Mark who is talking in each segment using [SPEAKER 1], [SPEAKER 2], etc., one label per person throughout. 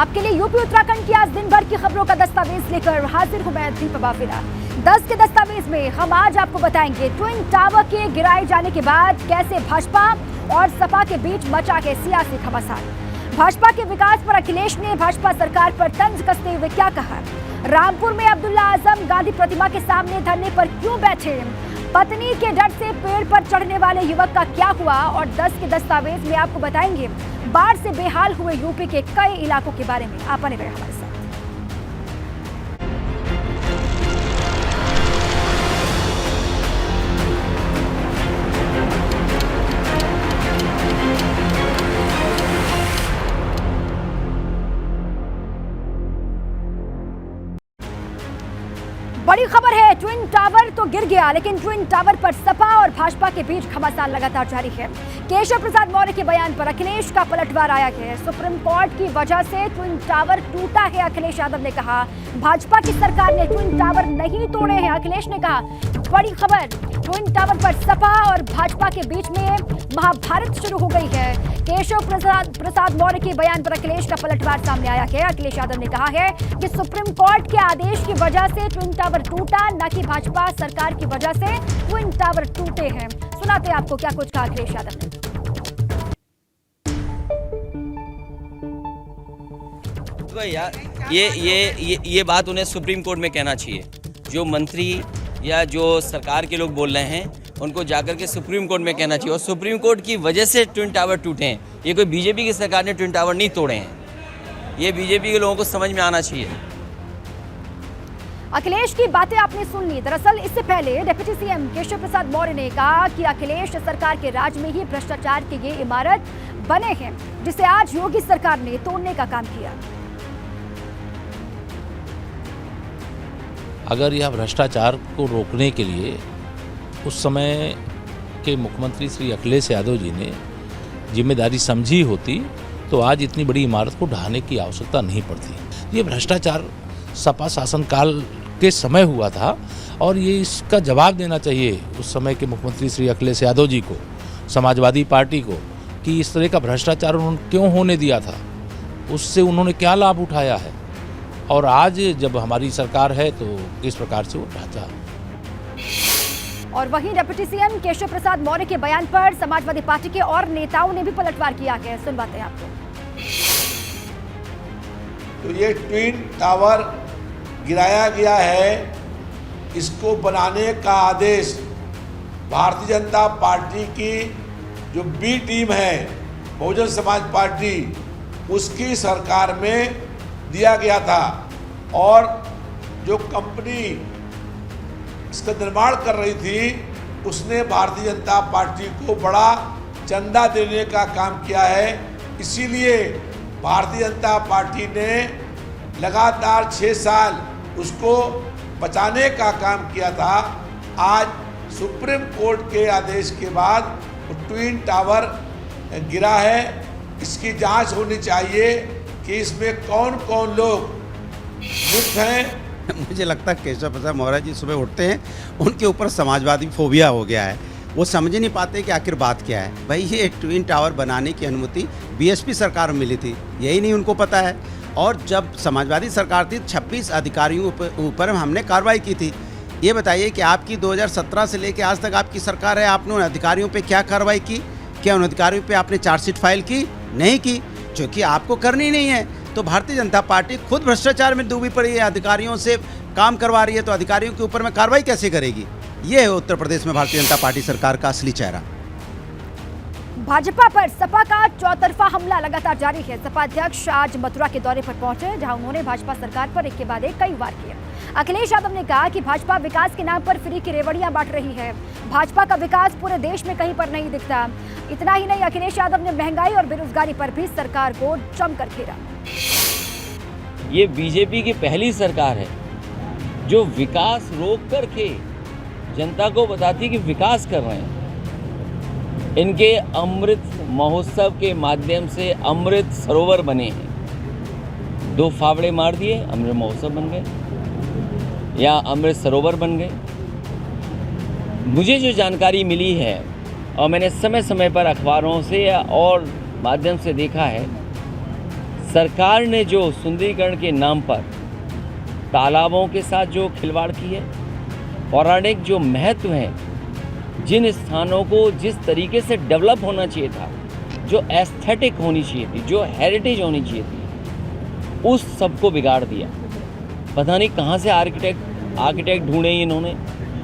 [SPEAKER 1] आपके लिए यूपी उत्तराखंड की आज दिन भर की खबरों का दस्तावेज लेकर हाजिर हूं मैं दीपा बाफिला। 10 के दस्तावेज में हम आज आपको बताएंगे ट्विन टावर के गिराए जाने के बाद कैसे भाजपा और सपा के बीच मचा है सियासी घमासान। भाजपा के विकास पर अखिलेश ने भाजपा सरकार पर तंज कसते हुए क्या कहा। रामपुर में अब्दुल्ला आजम गांधी प्रतिमा के सामने धरने पर क्यों बैठे। पत्नी के डर से पेड़ पर चढ़ने वाले युवक का क्या हुआ। और 10 के दस्तावेज में आपको बताएंगे बाढ़ से बेहाल हुए यूपी के कई इलाकों के बारे में। आप बने रहे हमारे साथ। बड़ी खबर है, ट्विन टावर तो गिर गया, लेकिन ट्विन टावर पर सपा और भाजपा के बीच घमासान लगातार जारी है। केशव प्रसाद मौर्य के बयान पर अखिलेश का पलटवार आया है। सुप्रीम कोर्ट की वजह से ट्विन टावर टूटा है, अखिलेश यादव ने कहा। भाजपा की सरकार ने ट्विन टावर नहीं तोड़े हैं, अखिलेश ने कहा। बड़ी खबर, ट्विन टावर पर सपा और भाजपा के बीच में महाभारत शुरू हो गई है। केशव प्रसाद मौर्य के बयान पर अखिलेश का पलटवार सामने आया है। अखिलेश यादव ने कहा है कि सुप्रीम कोर्ट के आदेश की वजह से ट्विन टावर टूटा, न कि भाजपा सरकार की वजह से ट्विन टावर टूटे हैं। सुनाते हैं आपको क्या कुछ कहा अखिलेश यादव ने।
[SPEAKER 2] तो यार ये बात उन्हें सुप्रीम कोर्ट में कहना चाहिए। जो मंत्री या जो सरकार के लोग बोल रहे हैं उनको जाकर के सुप्रीम कोर्ट में कहना चाहिए। और सुप्रीम कोर्ट की वजह से ट्विन टावर टूटे हैं, ये कोई बीजेपी की सरकार ने ट्विन टावर नहीं तोड़े हैं। ये बीजेपी के लोगों को समझ में आना चाहिए।
[SPEAKER 1] अखिलेश की बातें आपने सुन ली। दरअसल इससे पहले डिप्टी सीएम केशव प्रसाद मौर्य ने कहा कि अखिलेश सरकार के राज में ही भ्रष्टाचार की ये इमारत बने हैं, जिसे आज योगी सरकार ने तोड़ने का काम किया।
[SPEAKER 3] अगर यह भ्रष्टाचार को रोकने के लिए उस समय के मुख्यमंत्री श्री अखिलेश यादव जी ने जिम्मेदारी समझी होती तो आज इतनी बड़ी इमारत को ढहाने की आवश्यकता नहीं पड़ती। ये भ्रष्टाचार सपा शासनकाल के समय हुआ था और ये इसका जवाब देना चाहिए उस समय के मुख्यमंत्री श्री अखिलेश यादव जी को, समाजवादी पार्टी को, कि इस तरह का भ्रष्टाचार उन्होंने क्यों होने दिया था, उससे उन्होंने क्या लाभ उठाया है। और आज जब हमारी सरकार है तो इस प्रकार से वो ढांचा।
[SPEAKER 1] और वहीं डिप्टी सीएम केशव प्रसाद मौर्य के बयान पर समाजवादी पार्टी के और नेताओं ने भी पलटवार किया है। सुनवाते हैं आपको।
[SPEAKER 4] तो ये ट्विन टावर गिराया गया है, इसको बनाने का आदेश भारतीय जनता पार्टी की जो बी टीम है बहुजन समाज पार्टी, उसकी सरकार में दिया गया था। और जो कंपनी इसका निर्माण कर रही थी उसने भारतीय जनता पार्टी को बड़ा चंदा देने का काम किया है। इसीलिए भारतीय जनता पार्टी ने लगातार 6 साल उसको बचाने का काम किया था। आज सुप्रीम कोर्ट के आदेश के बाद ट्विन टावर गिरा है। इसकी जांच होनी चाहिए कि इसमें कौन कौन लोग मुक्त हैं।
[SPEAKER 5] मुझे लगता है केशव प्रसाद मौर्य जी सुबह उठते हैं, उनके ऊपर समाजवादी फोबिया हो गया है। वो समझ नहीं पाते कि आखिर बात क्या है। भाई ये ट्विन टावर बनाने की अनुमति बीएसपी सरकार में मिली थी, यही नहीं उनको पता है। और जब समाजवादी सरकार थी 26 अधिकारियों ऊपर हमने कार्रवाई की थी। ये बताइए कि आपकी 2017 से लेकर आज तक आपकी सरकार है, आपने उन अधिकारियों पे क्या कार्रवाई की? क्या उन अधिकारियों पे आपने चार्जशीट फाइल की? नहीं की, क्योंकि आपको करनी नहीं है। तो भारतीय जनता पार्टी खुद भ्रष्टाचार में डूबी पड़ी है, अधिकारियों से काम करवा रही है, तो अधिकारियों के ऊपर में कार्रवाई कैसे करेगी? ये है उत्तर प्रदेश में भारतीय जनता पार्टी सरकार का असली चेहरा।
[SPEAKER 1] भाजपा पर सपा का चौतरफा हमला लगातार जारी है। सपा अध्यक्ष आज मथुरा के दौरे पर पहुंचे, जहां उन्होंने भाजपा सरकार पर एक के बाद एक कई वार किए। अखिलेश यादव ने कहा कि भाजपा विकास के नाम पर फ्री की रेवड़ियां बांट रही है। भाजपा का विकास पूरे देश में कहीं पर नहीं दिखता। इतना ही नहीं, अखिलेश यादव ने महंगाई और बेरोजगारी पर भी सरकार को जमकर घेरा।
[SPEAKER 2] ये बीजेपी की पहली सरकार है जो विकास रोक करके जनता को बताती कि विकास कर रहे हैं। इनके अमृत महोत्सव के माध्यम से अमृत सरोवर बने हैं। 2 फावड़े मार दिए, अमृत महोत्सव बन गए या अमृत सरोवर बन गए। मुझे जो जानकारी मिली है और मैंने समय समय पर अखबारों से और माध्यम से देखा है, सरकार ने जो सुंदरीकरण के नाम पर तालाबों के साथ जो खिलवाड़ की है, पौराणिक जो महत्व है, जिन स्थानों को जिस तरीके से डेवलप होना चाहिए था, जो एस्थेटिक होनी चाहिए थी, जो हेरिटेज होनी चाहिए थी, उस सब को बिगाड़ दिया। पता नहीं कहाँ से आर्किटेक्ट ढूंढे इन्होंने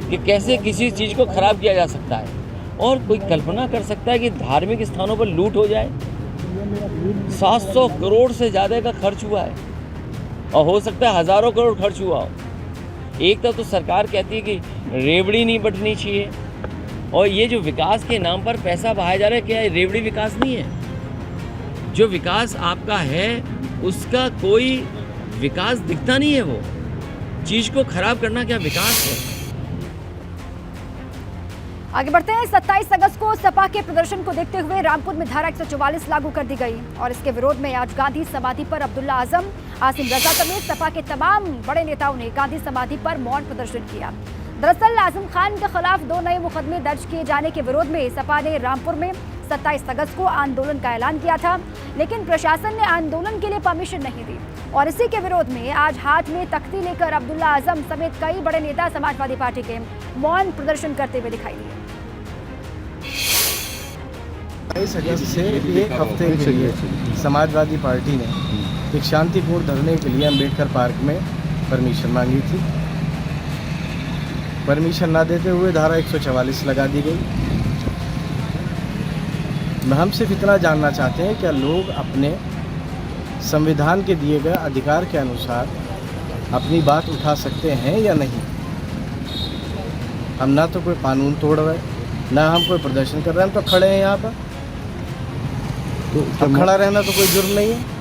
[SPEAKER 2] कि कैसे किसी चीज़ को ख़राब किया जा सकता है। और कोई कल्पना कर सकता है कि धार्मिक स्थानों पर लूट हो जाए? 700 करोड़ से ज़्यादा का खर्च हुआ है और हो सकता है हज़ारों करोड़ खर्च हुआ हो। एक तो सरकार कहती है कि रेवड़ी नहीं बंटनी चाहिए, और ये जो विकास के नाम पर पैसा बहाया जा रहा है, क्या रेवड़ी विकास नहीं है? जो विकास आपका है उसका कोई विकास दिखता नहीं है। वो चीज़ को खराब करना क्या विकास है?
[SPEAKER 1] आगे बढ़ते हैं। 27 अगस्त को सपा के प्रदर्शन को देखते हुए रामपुर में धारा 144 लागू कर दी गई और इसके विरोध में आज गांधी समाधि पर अब्दुल्ला आजम, आसिम रजा समेत सपा के तमाम बड़े नेताओं ने गांधी समाधि पर मौन प्रदर्शन किया। दरअसल आजम खान के खिलाफ 2 नए मुकदमे दर्ज किए जाने के विरोध में सपा ने रामपुर में 27 अगस्त को आंदोलन का ऐलान किया था, लेकिन प्रशासन ने आंदोलन के लिए परमिशन नहीं दी और इसी के विरोध में आज हाथ में तख्ती लेकर अब्दुल्ला आजम समेत कई बड़े नेता समाजवादी पार्टी के मौन प्रदर्शन करते हुए दिखाई दिए।
[SPEAKER 6] 27 अगस्त से एक हफ्ते के लिए समाजवादी पार्टी ने एक शांतिपूर्ण धरने के लिए अम्बेडकर पार्क में परमिशन मांगी थी। परमिशन ना देते हुए धारा 144 लगा दी गई। हम सिर्फ इतना जानना चाहते हैं क्या लोग अपने संविधान के दिए गए अधिकार के अनुसार अपनी बात उठा सकते हैं या नहीं। हम ना तो कोई कानून तोड़ रहे, ना हम कोई प्रदर्शन कर रहे हैं, हम तो खड़े हैं यहाँ पर। तो खड़ा रहना तो कोई जुर्म नहीं है।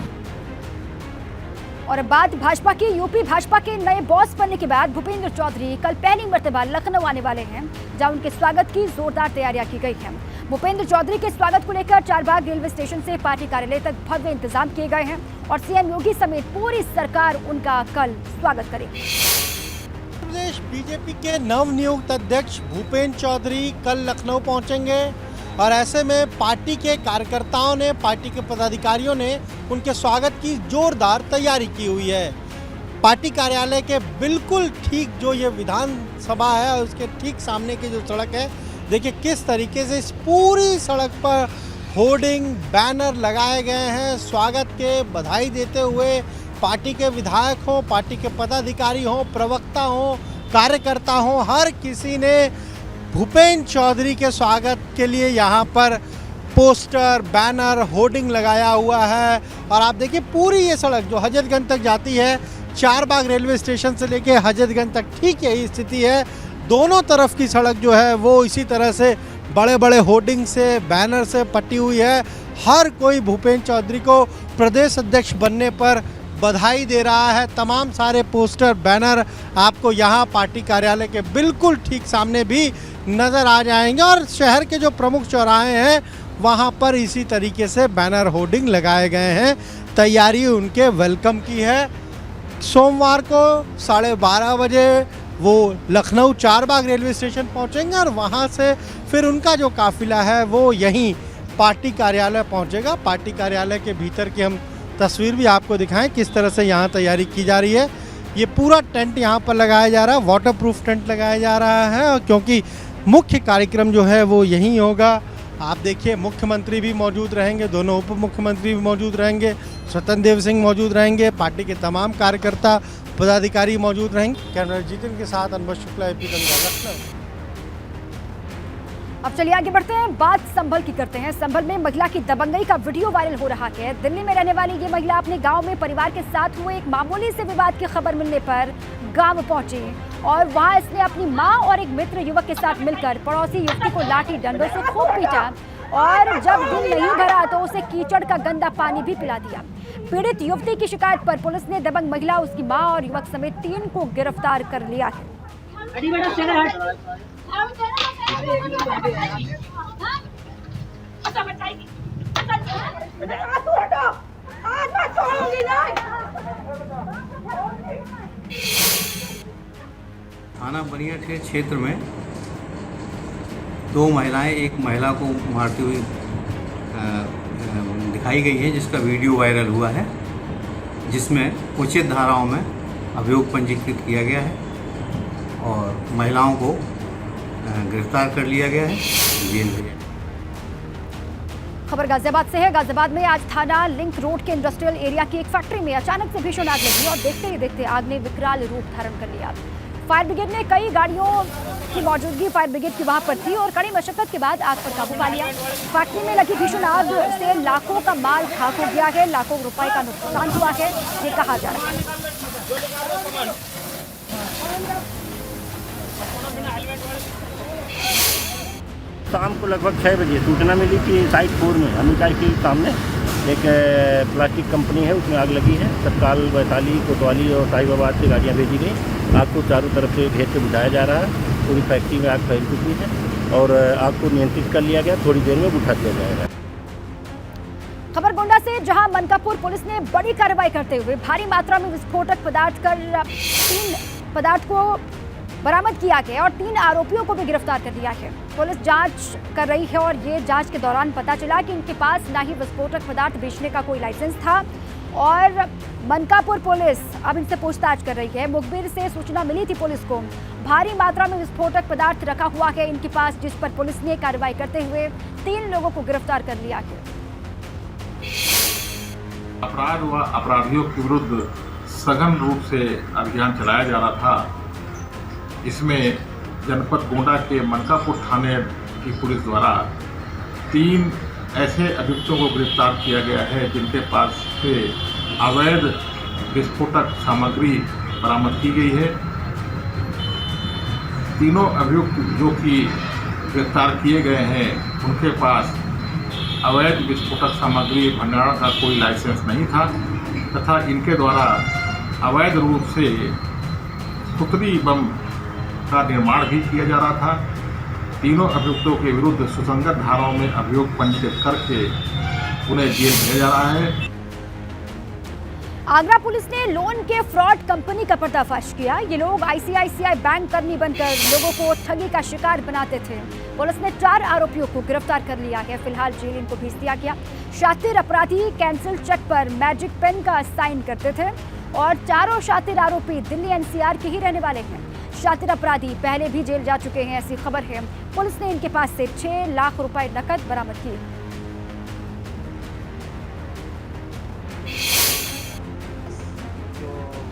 [SPEAKER 1] और बात भाजपा की। यूपी भाजपा के नए बॉस बनने के बाद भूपेंद्र चौधरी कल पहली मर्तबा लखनऊ आने वाले हैं, जहां उनके स्वागत की जोरदार तैयारियां की गई हैं। भूपेंद्र चौधरी के स्वागत को लेकर चारबाग रेलवे स्टेशन से पार्टी कार्यालय तक भव्य इंतजाम किए गए हैं और सीएम योगी समेत पूरी सरकार उनका कल स्वागत करेगी।
[SPEAKER 7] प्रदेश बीजेपी के नवनियुक्त अध्यक्ष भूपेंद्र चौधरी कल लखनऊ पहुंचेंगे और ऐसे में पार्टी के कार्यकर्ताओं ने, पार्टी के पदाधिकारियों ने उनके स्वागत की जोरदार तैयारी की हुई है। पार्टी कार्यालय के बिल्कुल ठीक जो ये विधानसभा है और उसके ठीक सामने की जो सड़क है, देखिए किस तरीके से इस पूरी सड़क पर होर्डिंग, बैनर लगाए गए हैं। स्वागत के बधाई देते हुए पार्टी के विधायक हों, पार्टी के पदाधिकारी हों, प्रवक्ता हों, कार्यकर्ता हों, हर किसी ने भूपेंद्र चौधरी के स्वागत के लिए यहाँ पर पोस्टर, बैनर, होर्डिंग लगाया हुआ है। और आप देखिए पूरी ये सड़क जो हजरतगंज तक जाती है, चारबाग रेलवे स्टेशन से लेके हजरतगंज तक ठीक यही स्थिति है। दोनों तरफ की सड़क जो है वो इसी तरह से बड़े बड़े होर्डिंग से, बैनर से पटी हुई है। हर कोई भूपेंद्र चौधरी को प्रदेश अध्यक्ष बनने पर बधाई दे रहा है। तमाम सारे पोस्टर, बैनर आपको यहाँ पार्टी कार्यालय के बिल्कुल ठीक सामने भी नज़र आ जाएंगे और शहर के जो प्रमुख चौराहे हैं वहाँ पर इसी तरीके से बैनर, होर्डिंग लगाए गए हैं। तैयारी उनके वेलकम की है। सोमवार को 12:30 बजे वो लखनऊ चारबाग रेलवे स्टेशन पहुँचेंगे और वहाँ से फिर उनका जो काफिला है वो यहीं पार्टी कार्यालय पहुँचेगा। पार्टी कार्यालय के भीतर की हम तस्वीर भी आपको दिखाएं किस तरह से यहाँ तैयारी की जा रही है। ये पूरा टेंट यहाँ पर लगाया जा रहा है, वाटरप्रूफ टेंट लगाया जा रहा है और क्योंकि मुख्य कार्यक्रम जो है वो यहीं होगा। आप देखिए मुख्यमंत्री भी मौजूद रहेंगे, दोनों उप मुख्यमंत्री भी मौजूद रहेंगे, स्वतंत्र देव सिंह मौजूद रहेंगे, पार्टी के तमाम कार्यकर्ता, पदाधिकारी मौजूद रहेंगे। कैमरा जितिन के साथ अनुभव शुक्ला, एपी लखनऊ।
[SPEAKER 1] अब चलिए आगे बढ़ते हैं। बात संभल की करते हैं। संभल में महिला की दबंगई का वीडियो वायरल हो रहा है। दिल्ली में रहने वाली ये महिला अपने गांव में परिवार के साथ हुए एक मामूली से विवाद की खबर मिलने पर गांव पहुंची और वहां इसने अपनी मां और एक मित्र युवक के साथ मिलकर पड़ोसी युवती को लाठी डंडों से खूब पीटा और जब दिल नहीं भरा तो उसे कीचड़ का गंदा पानी भी पिला दिया। पीड़ित युवती की शिकायत पर पुलिस ने दबंग महिला, उसकी मां और युवक समेत 3 को गिरफ्तार कर लिया है।
[SPEAKER 8] थाना बनियाखेत क्षेत्र में 2 महिलाएं एक महिला को मारती हुई दिखाई गई है, जिसका वीडियो वायरल हुआ है। जिसमें उचित धाराओं में अभियोग पंजीकृत किया गया है और महिलाओं को गिरफ्तार कर लिया गया है, जेल भेजा।
[SPEAKER 1] खबर गाजियाबाद से है। गाजियाबाद में आज थाना लिंक रोड के इंडस्ट्रियल एरिया की एक फैक्ट्री में अचानक से भीषण आग लगी और देखते ही देखते आग ने विकराल रूप धारण कर लिया। फायर ब्रिगेड ने कई गाड़ियों की मौजूदगी फायर ब्रिगेड की वहां पर थी और कड़ी मशक्कत के बाद आग पर काबू पा लिया। फैक्ट्री में लगी भीषण आग से लाखों का माल खाक हो गया है, लाखों रुपए का नुकसान हुआ है, ये कहा जा रहा है।
[SPEAKER 9] शाम को लगभग 6 बजे सूचना मिली कि साइट 4 में अमिताई के सामने एक प्लास्टिक कंपनी है, उसमें आग लगी है। तत्काल वैशाली, कोतवाली और साहिबाबाद से गाड़ियाँ भेजी गई। आग को चारों तरफ से घेर के बुझाया जा रहा है। पूरी फैक्ट्री में आग फैल चुकी है और आग को नियंत्रित कर लिया गया। थोड़ी देर में बुझा दिया जाएगा।
[SPEAKER 1] खबर गोंडा से, जहां मनकापुर पुलिस ने बड़ी कार्रवाई करते हुए भारी मात्रा में विस्फोटक पदार्थ कर 3 पदार्थ को बरामद किया गया और 3 आरोपियों को भी गिरफ्तार कर लिया है। पुलिस जांच कर रही है और ये जांच के दौरान पता चला कि इनके पास ना ही विस्फोटक पदार्थ बेचने का कोई लाइसेंस था और मनकापुर पुलिस अब इनसे पूछताछ कर रही है। मुखबिर से सूचना मिली थी पुलिस को, भारी मात्रा में विस्फोटक पदार्थ रखा हुआ है इनके पास, जिस पर पुलिस ने कार्रवाई करते हुए 3 लोगों को गिरफ्तार कर लिया है।
[SPEAKER 10] अपराध व अपराधियों के विरुद्ध सघन रूप से अभियान चलाया जा रहा था। इसमें जनपद गोंडा के मनकापुर थाने की पुलिस द्वारा 3 ऐसे अभियुक्तों को गिरफ्तार किया गया है जिनके पास से अवैध विस्फोटक सामग्री बरामद की गई है। तीनों अभियुक्त जो कि गिरफ्तार किए गए हैं उनके पास अवैध विस्फोटक सामग्री भंडारण का कोई लाइसेंस नहीं था तथा इनके द्वारा अवैध रूप से सुतरी बम का निर्माण भी किया जा रहा था। तीनों अभियुक्तों के विरुद्ध सुसंगत धाराओं में अभियोग पंजीकृत करके उन्हें जेल भेजा जा रहा है।
[SPEAKER 1] आगरा पुलिस ने लोन के फ्रॉड कंपनी का पर्दाफाश किया। ये लोग आईसीआईसीआई बैंक कर्मी बनकर लोगों को ठगी का शिकार बनाते थे। पुलिस ने 4 आरोपियों को गिरफ्तार कर लिया है। फिलहाल जेल इनको भेज दिया गया। शातिर अपराधी कैंसिल चेक पर मैजिक पेन का साइन करते थे और चारों शातिर आरोपी दिल्ली एनसीआर के ही रहने वाले हैं। शातिर अपराधी पहले भी जेल जा चुके हैं, ऐसी खबर है। पुलिस ने इनके पास से 6 लाख रुपए नकद बरामद किए।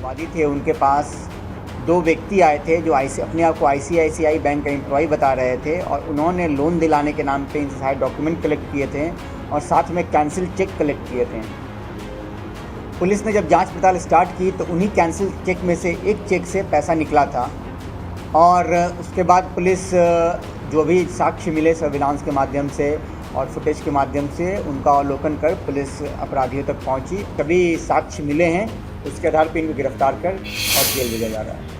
[SPEAKER 11] वादी थे उनके पास 2 व्यक्ति आए थे जो अपने आप को आईसीआईसीआई बैंक का एम्प्लॉय बता रहे थे और उन्होंने लोन दिलाने के नाम पे इनसे सारे डॉक्यूमेंट कलेक्ट किए थे और साथ में कैंसिल चेक कलेक्ट किए थे। पुलिस ने जब जांच पड़ताल स्टार्ट की तो उन्हीं कैंसिल चेक में से एक चेक से पैसा निकला था और उसके बाद पुलिस जो भी साक्ष्य मिले सर्विलांस के माध्यम से और फुटेज के माध्यम से उनका अवलोकन कर पुलिस अपराधियों तक पहुंची। सभी साक्ष्य मिले हैं, उसके आधार पर इनको गिरफ्तार कर और जेल भेजा जा रहा है।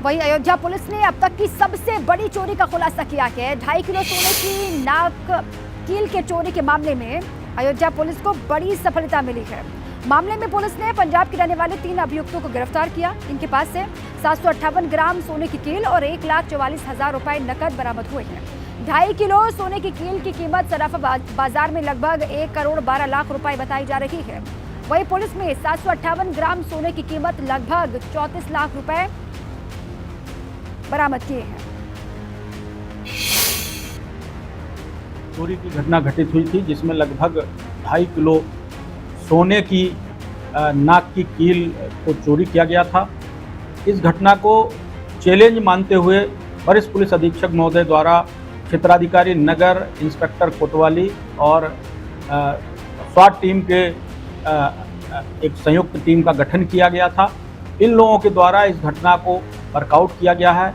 [SPEAKER 1] वहीं अयोध्या पुलिस ने अब तक की सबसे बड़ी चोरी का खुलासा किया है। 2.5 किलो सोने की नाक कील के चोरी के मामले में अयोध्या पुलिस को बड़ी सफलता मिली है। मामले में पुलिस ने पंजाब के रहने वाले 3 अभियुक्तों को गिरफ्तार किया। इनके पास से 758 ग्राम सोने की कील और 1,44,000 रुपए नकद बरामद हुए हैं। 2.5 किलो सोने की कील की कीमत सराफा बाजार में लगभग 1 करोड़ 12 लाख रुपए बताई जा रही है। वहीं पुलिस में 758 ग्राम सोने की कीमत लगभग 34 लाख रुपए बरामद किए हैं।
[SPEAKER 12] चोरी की घटना घटित हुई थी जिसमें लगभग 2.5 किलो सोने की नाक की कील को चोरी किया गया था। इस घटना को चैलेंज मानते हुए वरिष्ठ पुलिस अधीक्षक महोदय द्वारा क्षेत्राधिकारी नगर, इंस्पेक्टर कोतवाली और स्वाट टीम के एक संयुक्त टीम का गठन किया गया था। इन लोगों के द्वारा इस घटना को वर्कआउट किया गया है।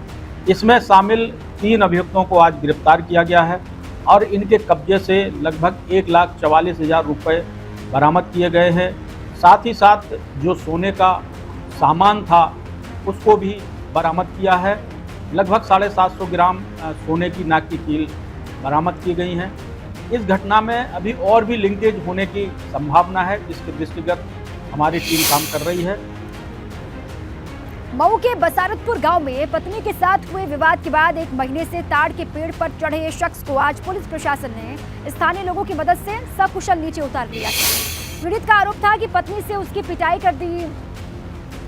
[SPEAKER 12] इसमें शामिल 3 अभियुक्तों को आज गिरफ्तार किया गया है और इनके कब्जे से लगभग 1,44,000 रुपये बरामद किए गए हैं। साथ ही साथ जो सोने का सामान था उसको भी बरामद किया है। लगभग 750 ग्राम सोने की नाक की कील बरामद की गई हैं। इस घटना में अभी और भी लिंकेज होने की संभावना है, जिसके दृष्टिगत हमारी टीम काम कर रही है।
[SPEAKER 1] मऊ के बसारतपुर गांव में पत्नी के साथ हुए विवाद के बाद 1 महीने से ताड़ के पेड़ पर चढ़े शख्स को आज पुलिस प्रशासन ने स्थानीय लोगों की मदद से सकुशल नीचे उतार लिया है। पीड़ित का आरोप था कि पत्नी से उसकी पिटाई कर दी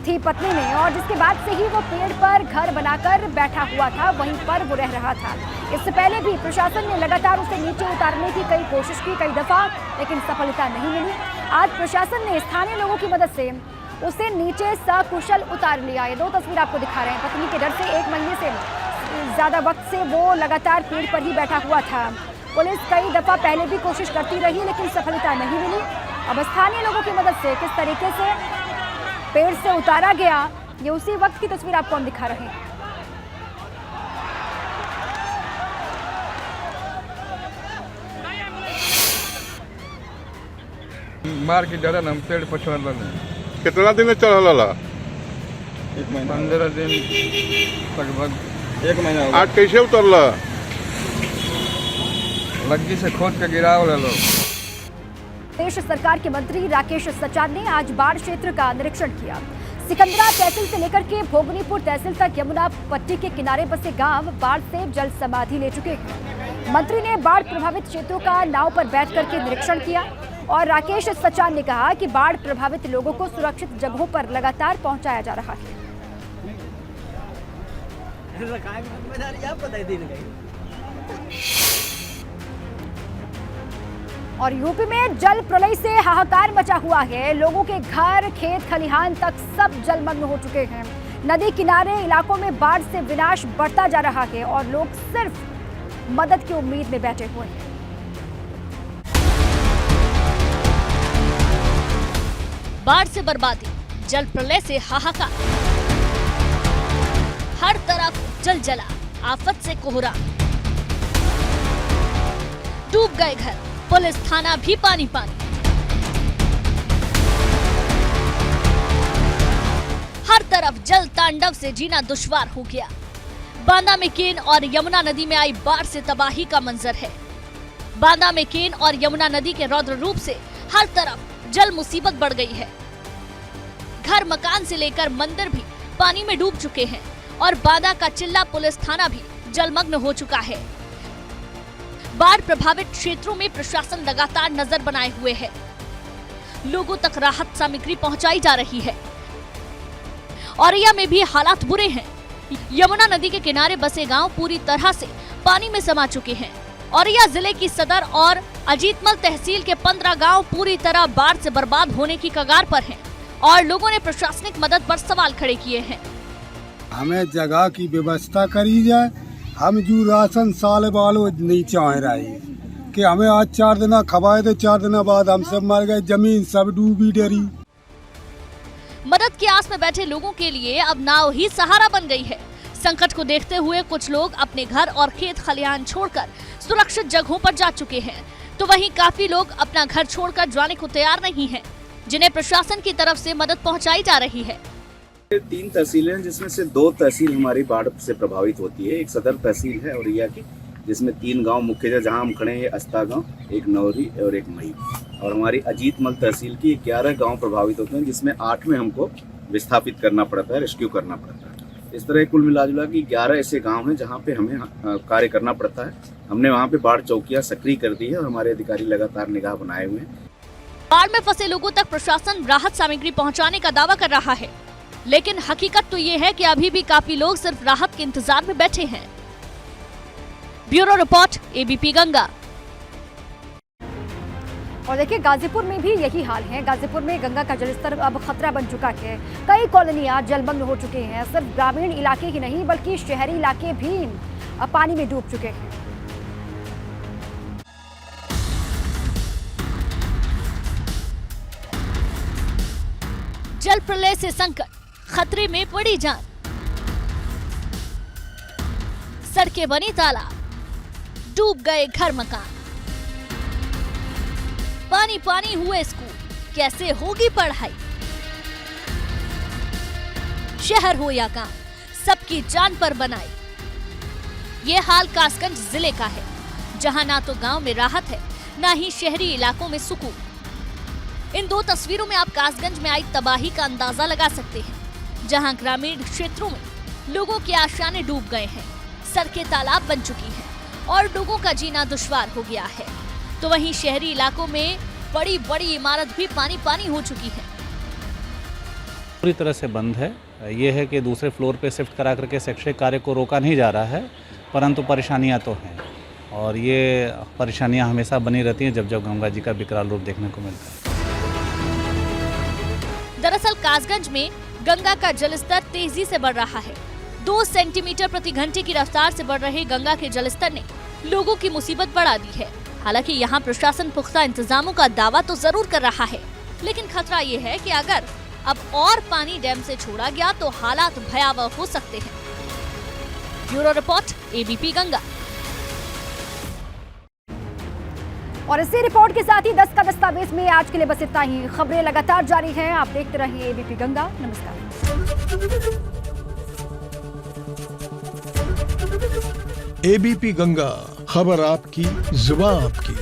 [SPEAKER 1] थी पत्नी ने, और जिसके बाद से ही वो पेड़ पर घर बनाकर बैठा हुआ था, वहीं पर वो रह रहा था। इससे पहले भी प्रशासन ने लगातार उसे नीचे उतारने की कई कोशिश की, कई दफा, लेकिन सफलता नहीं मिली। आज प्रशासन ने स्थानीय लोगों की मदद से उसे नीचे सकुशल उतार लिया। ये 2 तस्वीर आपको दिखा रहे हैं। पत्नी के डर से 1 महीने से ज्यादा वक्त से वो लगातार पेड़ पर ही बैठा हुआ था। पुलिस कई दफा पहले भी कोशिश करती रही, लेकिन सफलता नहीं मिली। अब स्थानीय लोगों की मदद से किस तरीके से पेड़ से उतारा गया, ये उसी वक्त की तस्वीर आपको हम दिखा रहे हैं।
[SPEAKER 13] मार के डरा हम पेड़ पर छोड़ रहे।
[SPEAKER 10] कितना दिन चढ़ल?
[SPEAKER 13] 15 दिन, लगभग 1 महीना।
[SPEAKER 10] आज कैसे उतरल?
[SPEAKER 13] लग्गी से खोद के गिराव लो।
[SPEAKER 1] प्रदेश सरकार के मंत्री राकेश सचान ने आज बाढ़ क्षेत्र का निरीक्षण किया। सिकंदरा तहसील से लेकर के भोगनीपुर तहसील तक यमुना पट्टी के किनारे बसे गांव बाढ़ से जल समाधि ले चुके हैं। मंत्री ने बाढ़ प्रभावित क्षेत्रों का नाव पर बैठ करके निरीक्षण किया और राकेश सचान ने कहा कि बाढ़ प्रभावित लोगों को सुरक्षित जगहों पर लगातार पहुंचाया जा रहा है। और यूपी में जल प्रलय से हाहाकार मचा हुआ है। लोगों के घर, खेत, खलिहान तक सब जलमग्न हो चुके हैं। नदी किनारे इलाकों में बाढ़ से विनाश बढ़ता जा रहा है और लोग सिर्फ मदद की उम्मीद में बैठे हुए हैं।
[SPEAKER 14] बाढ़ से बर्बादी, जल प्रलय से हाहाकार, हर तरफ जल जला, आफत से कोहरा, डूब गए घर, पुलिस थाना भी पानी पानी। हर तरफ जल तांडव से जीना दुश्वार हो गया। बांदा में केन और यमुना नदी में आई बाढ़ से तबाही का मंजर है। बांदा में केन और यमुना नदी के रौद्र रूप से हर तरफ जल मुसीबत बढ़ गई है। घर मकान से लेकर मंदिर भी पानी में डूब चुके हैं और बांदा का चिल्ला पुलिस थाना भी जलमग्न हो चुका है। बाढ़ प्रभावित क्षेत्रों में प्रशासन लगातार नजर बनाए हुए है। लोगों तक राहत सामग्री पहुंचाई जा रही है। औरैया में भी हालात बुरे हैं। यमुना नदी के किनारे बसे गांव पूरी तरह से पानी में समा चुके हैं। औरैया जिले की सदर और अजीतमल तहसील के 15 गांव पूरी तरह बाढ़ से बर्बाद होने की कगार पर हैं और लोगों ने प्रशासनिक मदद पर सवाल खड़े किए हैं।
[SPEAKER 15] हमें जगह की व्यवस्था करी जाए। हम जो राशन साल वालों नहीं चाह रहे कि हमें आज 4 दिन खवाए थे, 4 दिन बाद हम सब मर गए, जमीन सब डूबी डरी।
[SPEAKER 14] मदद की आस में बैठे लोगों के लिए अब नाव ही सहारा बन गई है। संकट को देखते हुए कुछ लोग अपने घर और खेत खलिहान छोड़कर सुरक्षित जगहों पर जा चुके हैं, तो वहीं काफी लोग अपना घर छोड़कर जाने को तैयार नहीं हैं, जिन्हें प्रशासन की तरफ से मदद पहुंचाई जा रही है।
[SPEAKER 16] 3 तहसीलें हैं, जिसमें से 2 तहसील हमारी बाढ़ से प्रभावित होती है। एक सदर तहसील है औरैया की, जिसमें 3 गांव मुख्य है, जहां हम खड़े हैं, अस्ता गांव, एक नौरी और एक मई। और हमारी अजीतमल तहसील की 11 गांव प्रभावित होते हैं, जिसमें 8 में हमको विस्थापित करना पड़ता है, रेस्क्यू करना पड़ता है। इस तरह कुल मिलाजुला की 11 ऐसे गाँव हैं जहाँ पे हमें कार्य करना पड़ता है। हमने वहाँ पे बाढ़ चौकियाँ सक्रिय कर दी है और हमारे अधिकारी लगातार निगाह बनाए हुए हैं।
[SPEAKER 14] बाढ़ में फंसे लोगों तक प्रशासन राहत सामग्री पहुँचाने का दावा कर रहा है, लेकिन हकीकत तो ये है कि अभी भी काफी लोग सिर्फ राहत के इंतजार में बैठे हैं। Bureau report, ABP Ganga.
[SPEAKER 1] और देखिए, गाजीपुर में भी यही हाल है। गाजीपुर में गंगा का जलस्तर अब खतरा बन चुका है। कई कॉलोनियां जलमग्न हो चुके हैं। सिर्फ ग्रामीण इलाके ही नहीं बल्कि शहरी इलाके भी अब पानी में डूब चुके हैं।
[SPEAKER 14] जल प्रलय से संकट, खतरे में पड़ी जान। सड़कें बनी तालाब, डूब गए घर मकान, पानी पानी हुए स्कूल, कैसे होगी पढ़ाई। शहर हो या गांव, सबकी जान पर बनाई। ये हाल कासगंज जिले का है, जहां ना तो गांव में राहत है, ना ही शहरी इलाकों में सुकून। इन 2 तस्वीरों में आप कासगंज में आई तबाही का अंदाजा लगा सकते हैं, जहां ग्रामीण क्षेत्रों में लोगों की आशाएं डूब गए हैं, सड़कें तालाब बन चुकी हैं और लोगों का जीना दुश्वार हो गया है। तो वहीं शहरी इलाकों में बड़ी बड़ी इमारत भी पानी पानी हो चुकी है।
[SPEAKER 17] पूरी तरह से बंद है। ये है कि दूसरे फ्लोर पे शिफ्ट करा करके शैक्षणिक कार्य को रोका नहीं जा रहा है, परंतु परेशानियां तो हैं और ये परेशानियां हमेशा बनी रहती हैं जब गंगा जी का विकराल रूप देखने को मिलता है।
[SPEAKER 14] दरअसल कासगंज में गंगा का जलस्तर तेजी से बढ़ रहा है। 2 सेंटीमीटर प्रति घंटे की रफ्तार से बढ़ रहे गंगा के जलस्तर ने लोगों की मुसीबत बढ़ा दी है। हालांकि यहाँ प्रशासन पुख्ता इंतजामों का दावा तो जरूर कर रहा है, लेकिन खतरा ये है कि अगर अब और पानी डैम से छोड़ा गया तो हालात भयावह हो सकते हैं। Bureau report, ABP Ganga.
[SPEAKER 1] और इसी रिपोर्ट के साथ ही 10 का दस्तावेज में आज के लिए बस इतना ही। खबरें लगातार जारी हैं, आप देखते रहिए एबीपी गंगा। नमस्कार।
[SPEAKER 18] एबीपी गंगा, खबर आपकी, जुबान आपकी।